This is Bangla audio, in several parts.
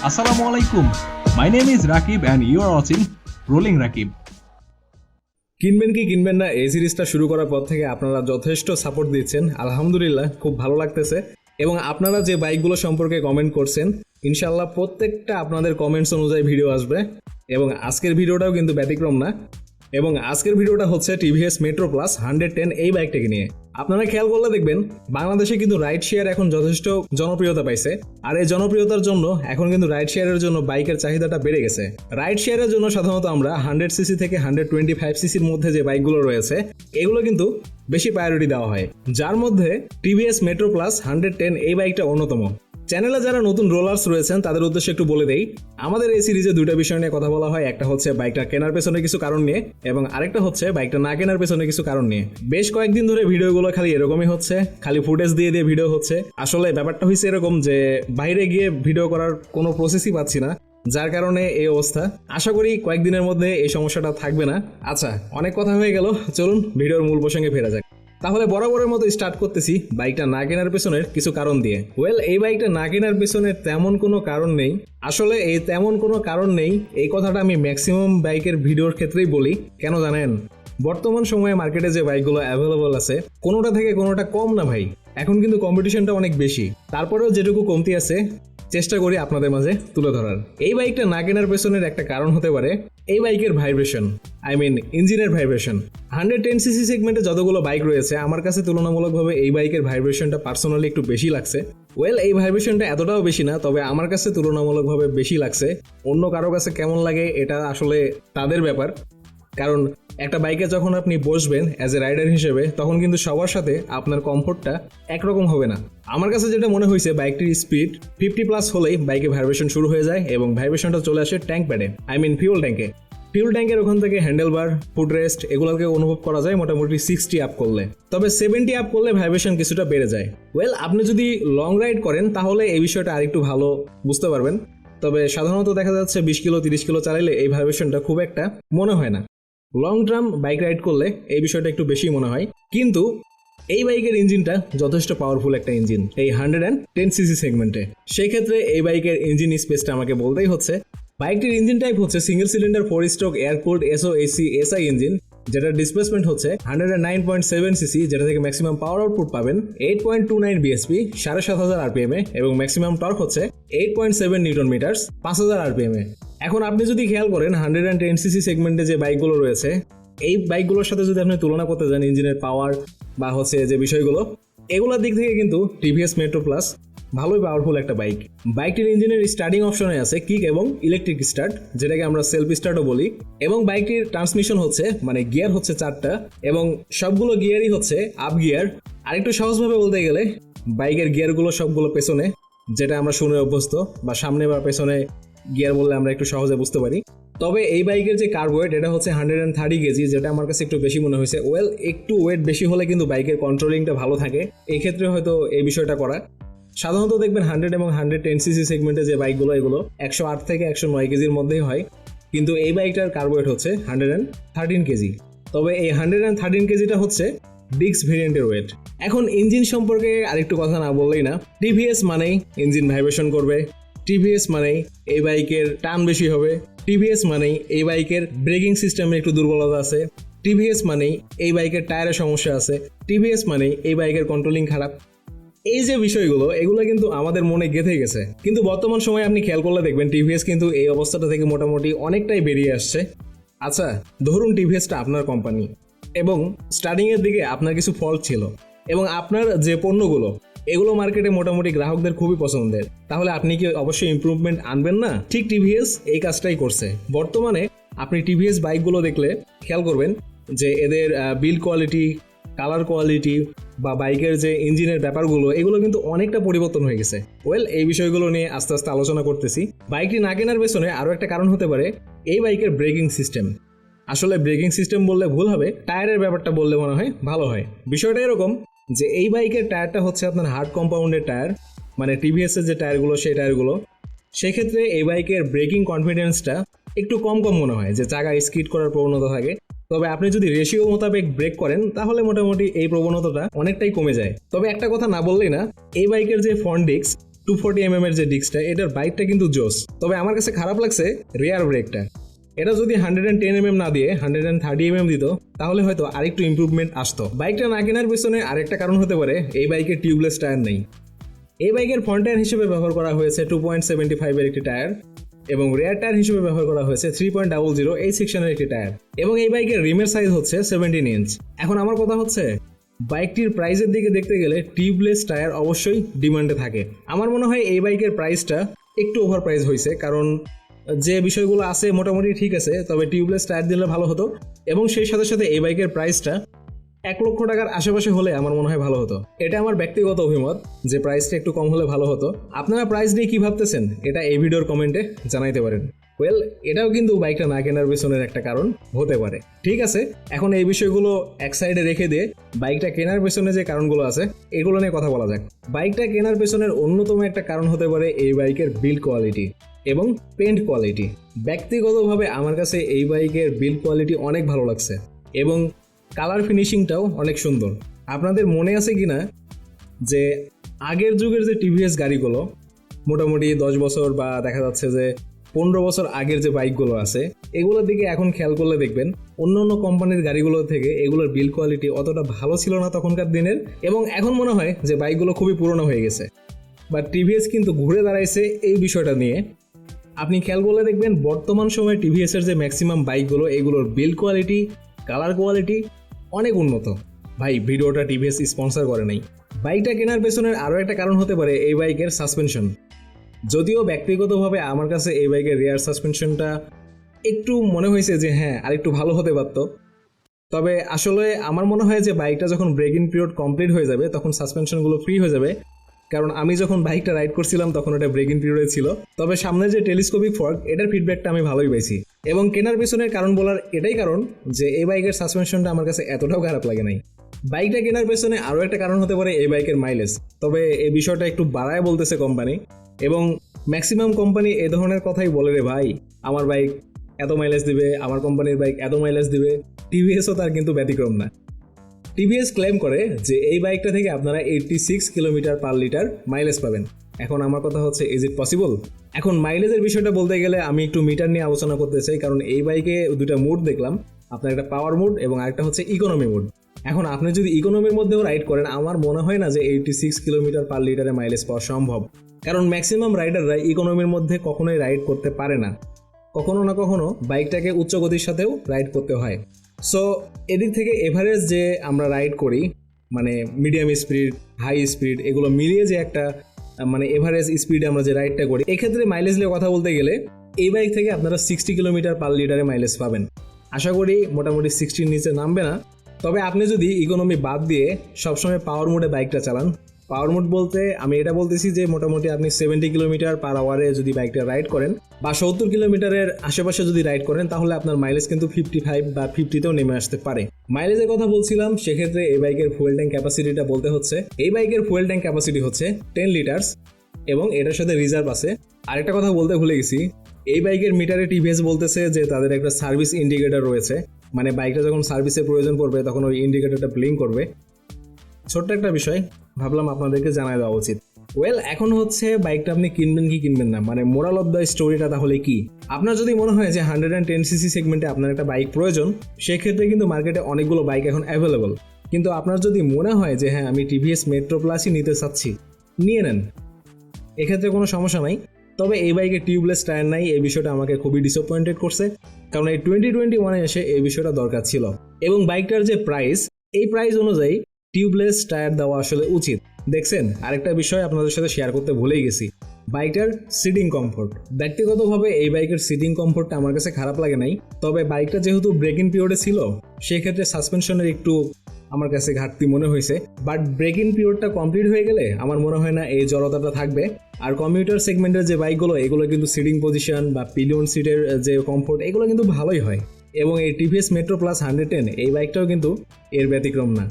Assalamu Alaikum. My name is Rakib and you are watching rollingrakib. কিনবেন কি কিনবেন না এই সিরিজটা শুরু করার পর থেকে আপনারা যথেষ্ট সাপোর্ট দিচ্ছেন, আলহামদুলিল্লাহ খুব ভালো লাগতেছে। এবং আপনারা যে বাইকগুলো সম্পর্কে কমেন্ট করছেন, ইনশাল্লাহ প্রত্যেকটা আপনাদের কমেন্টস অনুযায়ী ভিডিও আসবে এবং আজকের ভিডিওটাও কিন্তু ব্যতিক্রম না। এবং আজকের ভিডিওটা হচ্ছে TVS মেট্রো প্লাস 110 এই বাইকটাকে নিয়ে। আপনারা খেয়াল করলে দেখবেন বাংলাদেশে কিন্তু রাইড শেয়ার এখন যথেষ্ট জনপ্রিয়তা পাইছে, আর এই জনপ্রিয়তার জন্য এখন কিন্তু রাইড শেয়ারের জন্য বাইকের চাহিদাটা বেড়ে গেছে। রাইড শেয়ারের জন্য সাধারণত আমরা 100cc থেকে 125cc-র মধ্যে যে বাইকগুলো রয়েছে এগুলো কিন্তু বেশি প্রায়োরিটি দেওয়া হয়, যার মধ্যে TVS মেট্রো প্লাস 110 এই বাইকটা অন্যতম। চ্যানেলে যারা নতুন রোলার্স রয়েছেন তাদের উদ্দেশ্যে একটু বলে দেই, আমাদের এই সিরিজে দুইটা বিষয় নিয়ে কথা বলা হয়। একটা হচ্ছে বাইকটা কেনার পেছনে কিছু কারণ নিয়ে, এবং আরেকটা হচ্ছে বাইকটা না কেনার পেছনে কিছু কারণ নিয়ে। বেশ কয়েকদিন ধরে ভিডিওগুলো খালি এরকমই হচ্ছে, খালি ফুটেজ দিয়ে দিয়ে ভিডিও হচ্ছে। আসলে ব্যাপারটা হয়েছে এরকম যে বাইরে গিয়ে ভিডিও করার কোনো প্রসেসই পাচ্ছি না, যার কারণে এই অবস্থা। আশা করি কয়েকদিনের মধ্যে এই সমস্যাটা থাকবে না। আচ্ছা, অনেক কথা হয়ে গেল, চলুন ভিডিওর মূল প্রসঙ্গে ফেরা যাক। তাহলে বরাবরের মতো স্টার্ট করতেছি বাইকটা না কেনার পেছনের কিছু কারণ দিয়ে। এই বাইকটা না কেনার পেছনে তেমন কোনো কারণ নেই। আসলে এই তেমন কোনো কারণ নেই এই কথাটা আমি ম্যাক্সিমাম বাইকের ভিডিওর ক্ষেত্রেই বলি। কেন জানেন? বর্তমান সময়ে মার্কেটে যে বাইকগুলো অ্যাভেলেবল আছে কোনোটা থেকে কোনোটা কম না ভাই। এখন কিন্তু কম্পিটিশনটা অনেক বেশি, তারপরেও যেটুকু কমতি আছে চেষ্টা করি আপনাদের মাঝে তুলে ধরার। এই বাইকটা না কেনার পেছনের একটা কারণ হতে পারে এই বাইকের ভাইব্রেশন, ইঞ্জিনের ভাইব্রেশন। 110cc সেগমেন্টে যতগুলো বাইক রয়েছে আমার কাছে তুলনামূলকভাবে এই বাইকের ভাইব্রেশনটা পার্সোনালি একটু বেশি লাগছে। এই ভাইব্রেশনটা এতটাও বেশি না, তবে আমার কাছে তুলনামূলকভাবে বেশি লাগছে। অন্য কারো কাছে কেমন লাগে এটা আসলে তাদের ব্যাপার, কারণ একটা বাইকে যখন আপনি বসবেন অ্যাজ এ রাইডার হিসেবে তখন কিন্তু সবার সাথে আপনার কমফোর্টটা একরকম হবে না। আমার কাছে যেটা মনে হয়েছে বাইকটির স্পিড 50+ হলেই বাইকে ভাইব্রেশন শুরু হয়ে যায় এবং ভাইব্রেশনটা চলে আসে ট্যাঙ্ক প্যাডে, ফিউল ট্যাঙ্কে। ফিউল ট্যাঙ্কের ওখান থেকে হ্যান্ডেলবার, ফুটরেস্ট এগুলোকে অনুভব করা যায় মোটামুটি 60 আপ করলে। তবে 70 আপ করলে ভাইব্রেশন কিছুটা বেড়ে যায়। আপনি যদি লং রাইড করেন তাহলে এই বিষয়টা আরেকটু ভালো বুঝতে পারবেন। তবে সাধারণত দেখা যাচ্ছে 20 কিলো 30 কিলো চালাইলে এই ভাইব্রেশনটা খুব একটা মনে হয় না। লং টার্ম বাইক রাইড করলে এই বিষয়টা একটু বেশি মনে হয়। কিন্তু এই বাইকের ইঞ্জিনটা যথেষ্ট পাওয়ারফুল একটা ইঞ্জিন এই 110cc সেগমেন্টে। সেই ক্ষেত্রে এই বাইকের ইঞ্জিন স্পেসটা আমাকে বলতেই হচ্ছে। বাইকটির ইঞ্জিন টাইপ হচ্ছে single cylinder 4 stroke air cooled SOAC/SI engine, যেটার ডিসপ্লেসমেন্ট হচ্ছে 109.7cc, যেটা থেকে ম্যাক্সিমাম পাওয়ার আউটপুট পাবেন 8.29 bhp 7500 rpm এবং ম্যাক্সিমাম টর্ক হচ্ছে 8.7 নিউটন মিটার 5000 rpm। এখন আপনি যদি খেয়াল করেন 110cc সেগমেন্টে যে বাইকগুলো রয়েছে এই বাইকগুলোর সাথে যদি আপনি তুলনা করতে যান ইঞ্জিনের পাওয়ার বা হচ্ছে যে বিষয়গুলো, এগুলোর দিক থেকে কিন্তু TVS মেট্রো প্লাস ভালোই পাওয়ারফুল একটা বাইক। বাইকটির ইঞ্জিনের স্টার্টিং অপশনে আছে কিক এবং ইলেকট্রিক স্টার্ট, যেটাকে আমরা সেলফ স্টার্টও বলি। এবং বাইকটির ট্রান্সমিশন হচ্ছে গিয়ার হচ্ছে 4টা এবং সবগুলো গিয়ারই হচ্ছে আপ গিয়ার। আরেকটু সহজভাবে বলতে গেলে বাইকের গিয়ারগুলো সবগুলো পেছনে, যেটা আমরা শুনে অভ্যস্ত, বা সামনে বা পেছনে গিয়ার বললে আমরা একটু সহজে বুঝতে পারি। তবে এই বাইকের যে কার্ব ওয়েট এটা হচ্ছে 130 কেজি, যেটা আমার কাছে একটু বেশি মনে হয়েছে। একটু ওয়েট বেশি হলে কিন্তু বাইকের কন্ট্রোলিংটা ভালো থাকে, এই ক্ষেত্রে হয়তো এই বিষয়টা করা। সাধারণত দেখবেন 100 এবং 110cc সেগমেন্টে যে বাইকগুলো এগুলো 108 থেকে 109 কেজির মধ্যেই হয়, কিন্তু এই বাইকটার কার্ব ওয়েট হচ্ছে 113 কেজি। তবে এই 113 কেজিটা হচ্ছে ডিক্স ভেরিয়েন্টের ওয়েট। এখন ইঞ্জিন সম্পর্কে আরেকটু কথা না বললেই না। TVS মানেই ইঞ্জিন ভাইব্রেশন করবে, TVS মানেই এই বাইকের টান বেশি হবে, TVS মানেই এই বাইকের ব্রেকিং সিস্টেমে একটু দুর্বলতা আছে, TVS মানেই এই বাইকের টায়ারের সমস্যা আছে, TVS মানেই এই বাইকের কন্ট্রোলিং খারাপ। এই যে বিষয়গুলো এগুলো কিন্তু আমাদের মনে গেঁথে গেছে, কিন্তু বর্তমান সময়ে আপনি খেয়াল করলে দেখবেন TVS কিন্তু এই অবস্থাটা থেকে মোটামুটি অনেকটাই বেরিয়ে আসছে। আচ্ছা, ধরুন TVSটা আপনার কোম্পানি এবং স্টার্টিং এর দিকে আপনার কিছু ফল্ট ছিল এবং আপনার যে পণ্যগুলো এগুলো মার্কেটে মোটামুটি গ্রাহকদের খুবই পছন্দের, তাহলে আপনি কি অবশ্যই ইমপ্রুভমেন্ট আনবেন না? ঠিক TVS এই কাজটাই করছে। বর্তমানে আপনি TVS বাইকগুলো দেখলে খেয়াল করবেন যে এদের বিল্ড কোয়ালিটি, কালার কোয়ালিটি বা বাইকের যে ইঞ্জিনের ব্যাপারগুলো এগুলো কিন্তু অনেকটা পরিবর্তন হয়ে গেছে। এই বিষয়গুলো নিয়ে আস্তে আস্তে আলোচনা করতেছি। বাইকটি না কেনার পেছনে আরও একটা কারণ হতে পারে এই বাইকের ব্রেকিং সিস্টেম। আসলে ব্রেকিং সিস্টেম বললে ভুল হবে, টায়ারের ব্যাপারটা বললে মনে হয় ভালো হয়। বিষয়টা এরকম যে এই বাইকের টায়ারটা হচ্ছে আপনার হার্ড কম্পাউন্ডের টায়ার, TVS এর যে টায়ারগুলো সেই টায়ারগুলো। সেক্ষেত্রে এই বাইকের ব্রেকিং কনফিডেন্সটা একটু কম মনে হয়, যে চাকা স্কিড করার প্রবণতা থাকে। তবে আপনি যদি রেশিও মোতাবেক ব্রেক করেন তাহলে মোটামুটি এই প্রবণতাটা অনেকটাই কমে যায়। তবে একটা কথা না বললেই না, এই বাইকের যে ফ্রন্ট ডিস্ক 240mm এর যে ডিস্কটা, এটার বাইকটা কিন্তু জোস। তবে আমার কাছে খারাপ লাগছে রিয়ার ব্রেকটা। এটা যদি 110mm না দিয়ে 130mm দিত তাহলে হয়তো আরেকটু ইমপ্রুভমেন্ট আসতো। বাইকটা না কেনার পিছনে আরেকটা কারণ হতে পারে এই বাইকের টিউবলেস টায়ার নেই। এই বাইকের ফ্রন্ট টায়ার হিসেবে ব্যবহার করা হয়েছে 2.75 এর একটি টায়ার এবং রিয়ার টায়ার হিসেবে ব্যবহার করা হয়েছে 3.00 এই সেকশনের একটি টায়ার এবং এই বাইকের রিমের সাইজ হচ্ছে 17 ইঞ্চ। এখন আমার কথা হচ্ছে বাইকটির প্রাইসের দিকে দেখতে গেলে টিউবলেস টায়ার অবশ্যই ডিমান্ডে থাকে। আমার মনে হয় এই বাইকের প্রাইসটা একটু ওভার প্রাইস হয়েছে, কারণ যে বিষয়গুলো আছে মোটামুটি ঠিক আছে, তবে টিউবলেস টায়ার দিলে ভালো হতো এবং সেই সাথে সাথে এই বাইকের প্রাইসটা 1 লক্ষ টাকার আশেপাশে হলে আমার মনে হয় ভালো হতো। এটা আমার ব্যক্তিগত অভিমত যে প্রাইসটা একটু কম হলে ভালো হতো। আপনারা প্রাইস নিয়ে কি ভাবতেছেন এটা এই ভিডিওর কমেন্টে জানাইতে পারেন। ওয়েল, এটাও কিন্তু বাইকটা না কেনার পেছনের একটা কারণ হতে পারে। ঠিক আছে, এখন এই বিষয়গুলো এক সাইডে রেখে দিয়ে বাইকটা কেনার পেছনে যে কারণগুলো আছে এগুলো নিয়ে কথা বলা যাক। বাইকটা কেনার পেছনের অন্যতম একটা কারণ হতে পারে এই বাইকের বিল্ড কোয়ালিটি এবং পেন্ট কোয়ালিটি। ব্যক্তিগতভাবে আমার কাছে এই বাইকের বিল্ড কোয়ালিটি অনেক ভালো লাগছে এবং কালার ফিনিশিংটাও অনেক সুন্দর। আপনাদের মনে আছে কিনা যে আগের যুগের যে টিভিএস গাড়িগুলো মোটামুটি 10 বছর বা দেখা যাচ্ছে যে 15 বছর আগের যে বাইকগুলো আছে এগুলোর দিকে এখন খেয়াল করলে দেখবেন অন্য অন্য কোম্পানির গাড়িগুলো থেকে এগুলোর বিল্ড কোয়ালিটি অতটা ভালো ছিল না তখনকার দিনের, এবং এখন মনে হয় যে বাইকগুলো খুবই পুরনো হয়ে গেছে। বাট টিভিএস কিন্তু ঘুরে দাঁড়াইছে এই বিষয়টা নিয়ে। আপনি খেয়াল করলে দেখবেন বর্তমান সময়ে টিভিএস এর যে ম্যাক্সিমাম বাইকগুলো এগুলোর বিল্ড কোয়ালিটি, কালার কোয়ালিটি অনেক উন্নত। ভাই, ভিডিওটা টিভিএস স্পন্সর করে নাই। বাইকটা কেনার পেছনের আরও একটা কারণ হতে পারে এই বাইকের সাসপেনশন। যদিও ব্যক্তিগতভাবে আমার কাছে এই বাইকের রিয়ার সাসপেনশনটা একটু মনে হয়েছে যে হ্যাঁ আরেকটু ভালো হতে পারত, তবে আসলে আমার মনে হয় যে বাইকটা যখন ব্রেকিং পিরিয়ড কমপ্লিট হয়ে যাবে তখন সাসপেনশনগুলো ফ্রি হয়ে যাবে, কারণ আমি যখন বাইকটা রাইড করছিলাম তখন ওটা ব্রেকিং পিরিয়ডে ছিল। তবে সামনে যে টেলিস্কোপিক ফর্ক এটার ফিডব্যাকটা আমি ভালোই পাইছি এবং কেনার পেছনের কারণ বলার এটাই কারণ যে এই বাইকের সাসপেনশনটা আমার কাছে এতটাও খারাপ লাগে নাই। বাইকটা কেনার পেছনে আরও একটা কারণ হতে পারে এই বাইকের মাইলেজ। তবে এই বিষয়টা একটু বাড়ায় বলতেছে কোম্পানি এবং ম্যাক্সিমাম কোম্পানি এ ধরনের কথাই বলে রে ভাই, আমার বাইক এত মাইলেজ দিবে, আমার কোম্পানির বাইক এত মাইলেজ দিবে। টিভিএসও তার কিন্তু ব্যতিক্রম না। টিভিএস ক্লেম করে যে এই বাইকটা থেকে আপনারা 86 কিলোমিটার পার লিটার মাইলেজ পাবেন। এখন আমার কথা হচ্ছে, ইজ ইট পসিবল? এখন মাইলেজের বিষয়টা বলতে গেলে আমি একটু মিটার নিয়ে আলোচনা করতে চাই, কারণ এই বাইকে দুটা মোড দেখলাম, আপনার একটা পাওয়ার মোড এবং আরেকটা হচ্ছে ইকোনমি মোড। এখন আপনি যদি ইকোনমির মধ্যেও রাইড করেন আমার মনে হয় না যে 86 কিলোমিটার পার লিটারে মাইলেজ পাওয়া সম্ভব, কারণ ম্যাক্সিমাম রাইডাররা ইকোনমির মধ্যে কখনোই রাইড করতে পারে না। কখনো না কখনো বাইকটাকে উচ্চ গতির সাথেও রাইড করতে হয়। সো এদিক থেকে এভারেজ যে আমরা রাইড করি, মানে মিডিয়াম স্পিড, হাই স্পিড, এগুলো মিলিয়ে যে একটা মানে এভারেজ স্পিডে আমরা যে রাইডটা করি, এক্ষেত্রে মাইলেজ নিয়ে কথা বলতে গেলে এই বাইক থেকে আপনারা 60 কিলোমিটার পার লিটারে মাইলেজ পাবেন। আশা করি মোটামুটি 60-র নিচে নামবে না। তবে আপনি যদি ইকোনমি বাদ দিয়ে সবসময় পাওয়ার মোডে বাইকটা চালান, পাওয়ার মোড বলতে আমি এটা বলতেছি যে মোটামুটি আপনি 70 কিলোমিটার পার আওয়ারে যদি বাইকটা রাইড করেন বা 70 কিলোমিটারের আশেপাশে যদি রাইড করেন তাহলে আপনার মাইলেজ কিন্তু 55 বা 50তেও নেমে আসতে পারে। মাইলেজের কথা বলছিলাম, সেক্ষেত্রে এই বাইকের ফুয়েল ট্যাঙ্ক ক্যাপাসিটিটা বলতে হচ্ছে, এই বাইকের ফুয়েল ট্যাঙ্ক ক্যাপাসিটি হচ্ছে 10 লিটার্স এবং এটার সাথে রিজার্ভ আছে। আরেকটা কথা বলতে ভুলে গেছি, এই বাইকের মিটারে টিভিএস বলতেছে যে তাদের একটা সার্ভিস ইন্ডিকেটর রয়েছে, মানে বাইকটা যখন সার্ভিসের প্রয়োজন পড়বে তখন ওই ইন্ডিকেটরটা ব্লিঙ্ক করবে। ছোট্ট একটা বিষয়, ভাবলাম আপনাদেরকে জানাই দেওয়া উচিত। ওয়েল, এখন হচ্ছে বাইকটা আপনি কিনবেন কি কিনবেন না, মানে মোরাল অফ দ্য স্টোরিটা তাহলে কি? আপনার যদি মনে হয় যে 110cc সেগমেন্টে আপনার একটা বাইক প্রয়োজন, সেক্ষেত্রে কিন্তু মার্কেটে অনেকগুলো বাইক এখন অ্যাভেলেবল। কিন্তু আপনার যদি মনে হয় যে হ্যাঁ আমি টিভিএস মেট্রো প্লাসই নিতে চাচ্ছি, নিয়ে নেন, এক্ষেত্রে কোনো সমস্যা নাই। তবে এই বাইকে টিউবলেস টায়ার নাই, এই বিষয়টা আমাকে খুবই ডিসঅ্যাপয়েন্টেড করছে, কারণ এই 2021-এ এসে এই বিষয়টা দরকার ছিল এবং বাইকটার যে প্রাইস, এই প্রাইস অনুযায়ী টিউবলেস টায়ার দেওয়া আসলে উচিত। দেখছেন, আরেকটা বিষয় আপনাদের সাথে শেয়ার করতে ভুলেই গেছি, বাইকটার সিটিং কমফোর্ট। ব্যক্তিগতভাবে এই বাইকের সিটিং কমফোর্টটা আমার কাছে খারাপ লাগে নাই, তবে বাইকটা যেহেতু ব্রেকিং পিরিয়ডে ছিল সেক্ষেত্রে সাসপেনশনের একটু আমার কাছে ঘাটতি মনে হয়েছে। বাট ব্রেকিং পিরিয়ডটা কমপ্লিট হয়ে গেলে আমার মনে হয় না এই জড়তাটা থাকবে। আর কমিউটার সেগমেন্টের যে বাইকগুলো এগুলো কিন্তু সিটিং পজিশন বা পিলিয়ন সিটের যে কমফোর্ট এগুলো কিন্তু ভালোই হয়, এবং এই টিভিএস মেট্রো প্লাস 110 এই বাইকটাও কিন্তু এর ব্যতিক্রম না।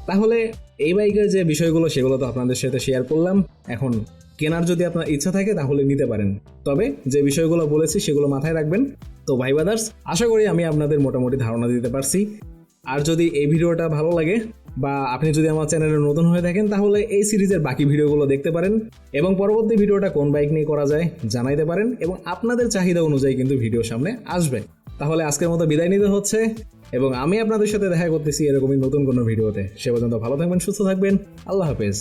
তাহলে এই বাইকের যে বিষয়গুলো সেগুলো তো আপনাদের সাথে শেয়ার করলাম। এখন কেনার যদি আপনার ইচ্ছা থাকে তাহলে নিতে পারেন, তবে যে বিষয়গুলো বলেছি সেগুলো মাথায় রাখবেন। তো ভাই ব্রাদার্স, আশা করি আমি আপনাদের মোটামুটি ধারণা দিতে পারছি। আর যদি এই ভিডিওটা ভালো লাগে বা আপনি যদি আমার চ্যানেলে নতুন হয়ে থাকেন তাহলে এই সিরিজের বাকি ভিডিওগুলো দেখতে পারেন এবং পরবর্তী ভিডিওটা কোন বাইক নিয়ে করা যায় জানাইতে পারেন এবং আপনাদের চাহিদা অনুযায়ী কিন্তু ভিডিও সামনে আসবে। তাহলে আজকের মতো বিদায় নিতে হচ্ছে এবং আমি আপনাদের সাথে দেখা করতেছি এরকমই নতুন কোনো ভিডিওতে। সে পর্যন্ত ভালো থাকবেন, সুস্থ থাকবেন, আল্লাহ হাফেজ।